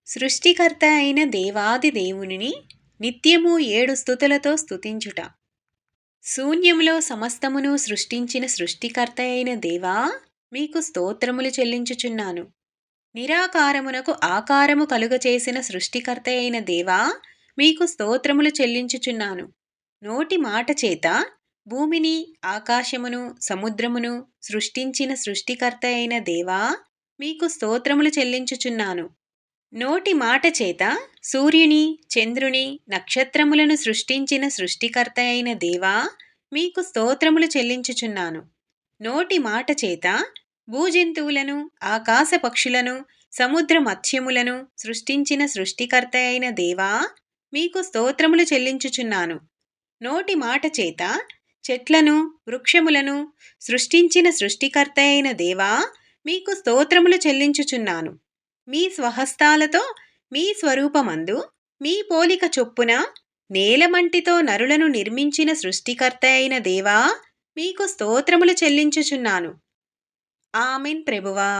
సృష్టికర్త అయిన దేవాది దేవునిని నిత్యము 7 స్తుతులతో స్తుతించుట. శూన్యములో సమస్తమును సృష్టించిన సృష్టికర్త అయిన దేవా, మీకు స్తోత్రములు చెల్లించుచున్నాను. నిరాకారమునకు ఆకారము కలుగచేసిన సృష్టికర్త అయిన దేవా, మీకు స్తోత్రములు చెల్లించుచున్నాను. నోటి మాట చేత భూమిని, ఆకాశమును, సముద్రమును సృష్టించిన సృష్టికర్త అయిన దేవా, మీకు స్తోత్రములు చెల్లించుచున్నాను. నోటి మాట చేత సూర్యుని, చంద్రుని, నక్షత్రములను సృష్టించిన సృష్టికర్త అయిన దేవా, మీకు స్తోత్రములు చెల్లించుచున్నాను. నోటి మాట చేత భూజంతువులను, ఆకాశ పక్షులను, సముద్ర మత్స్యములను సృష్టించిన సృష్టికర్త అయిన దేవా, మీకు స్తోత్రములు చెల్లించుచున్నాను. నోటి మాట చేత చెట్లను, వృక్షములను సృష్టించిన సృష్టికర్త అయిన దేవా, మీకు స్తోత్రములు చెల్లించుచున్నాను. మీ స్వహస్తాలతో మీ స్వరూపమందు మీ పోలిక చొప్పున నేలమంటితో నరులను నిర్మించిన సృష్టికర్త అయిన దేవా, మీకు స్తోత్రములు చెల్లించుచున్నాను. ఆమెన్ ప్రభువా.